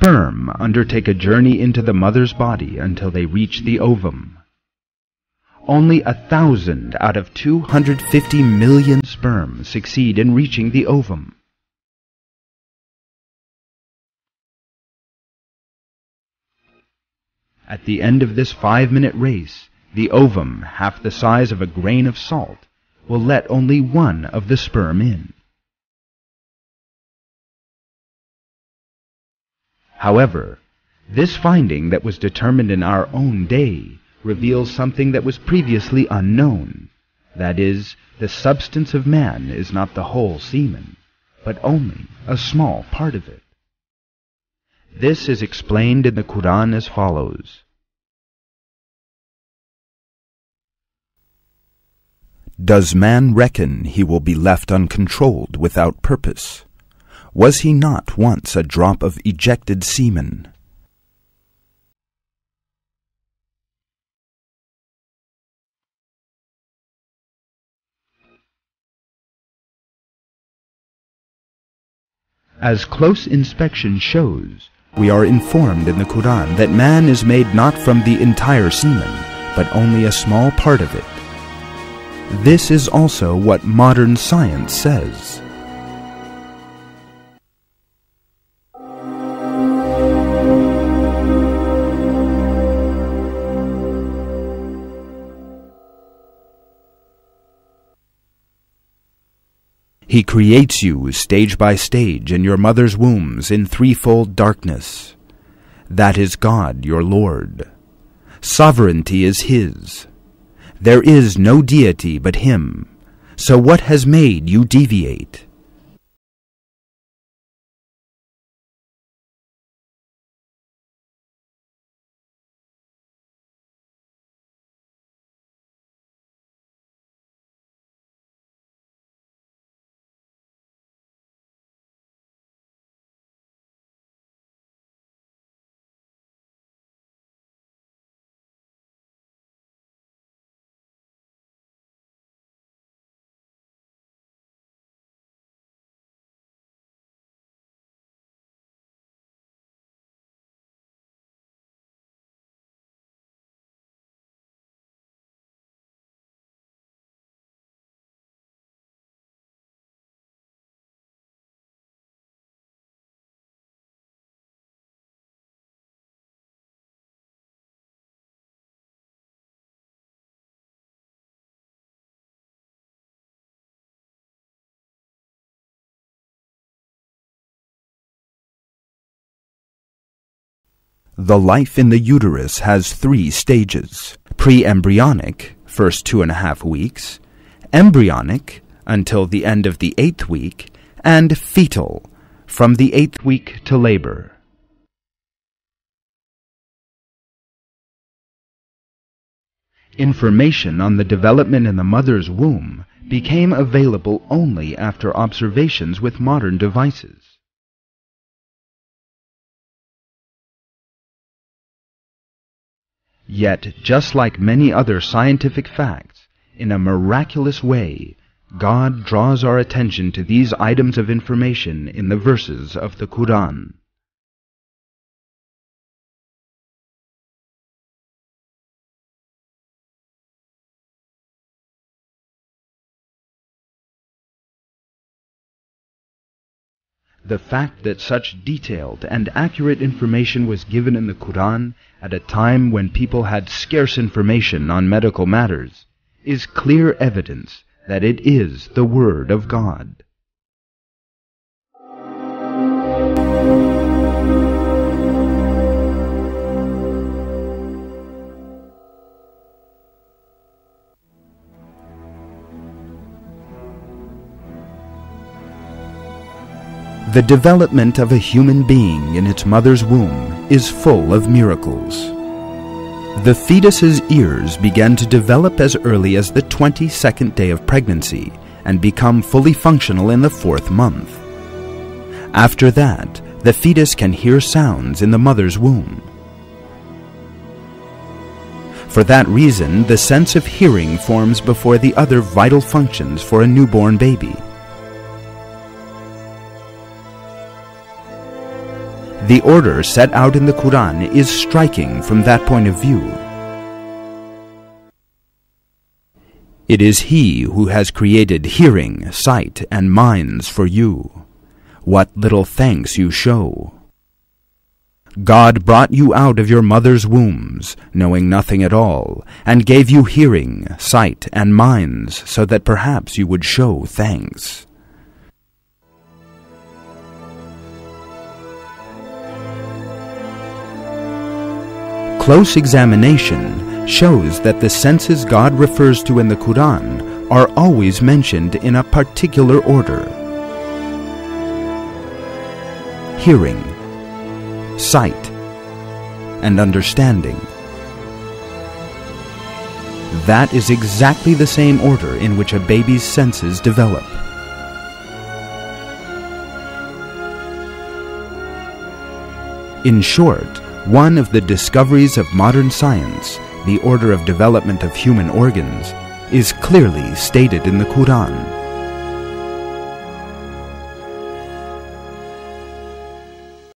Sperm undertake a journey into the mother's body until they reach the ovum. Only 1,000 out of 250 million sperm succeed in reaching the ovum. At the end of this 5-minute race, the ovum, half the size of a grain of salt, will let only one of the sperm in. However, this finding that was determined in our own day reveals something that was previously unknown. That is, the substance of man is not the whole semen, but only a small part of it. This is explained in the Quran as follows. Does man reckon he will be left uncontrolled without purpose? Was he not once a drop of ejected semen? As close inspection shows, We are informed in the Quran that man is made not from the entire semen, but only a small part of it. This is also what modern science says. He creates you stage by stage in your mother's wombs in threefold darkness. That is God, your Lord. Sovereignty is His. There is no deity but Him. So what has made you deviate? The life in the uterus has 3 stages: pre-embryonic, first 2.5 weeks, embryonic, until the end of the 8th week, and fetal, from the 8th week to labor. Information on the development in the mother's womb became available only after observations with modern devices. Yet, just like many other scientific facts, in a miraculous way, God draws our attention to these items of information in the verses of the Quran. The fact that such detailed and accurate information was given in the Quran at a time when people had scarce information on medical matters is clear evidence that it is the Word of God. The development of a human being in its mother's womb is full of miracles. The fetus's ears begin to develop as early as the 22nd day of pregnancy and become fully functional in the 4th month. After that, the fetus can hear sounds in the mother's womb. For that reason, the sense of hearing forms before the other vital functions for a newborn baby. The order set out in the Quran is striking from that point of view. It is He who has created hearing, sight, and minds for you. What little thanks you show! God brought you out of your mother's wombs, knowing nothing at all, and gave you hearing, sight, and minds, so that perhaps you would show thanks. Close examination shows that the senses God refers to in the Quran are always mentioned in a particular order: hearing, sight, and understanding. That is exactly the same order in which a baby's senses develop. In short, one of the discoveries of modern science, the order of development of human organs, is clearly stated in the Quran.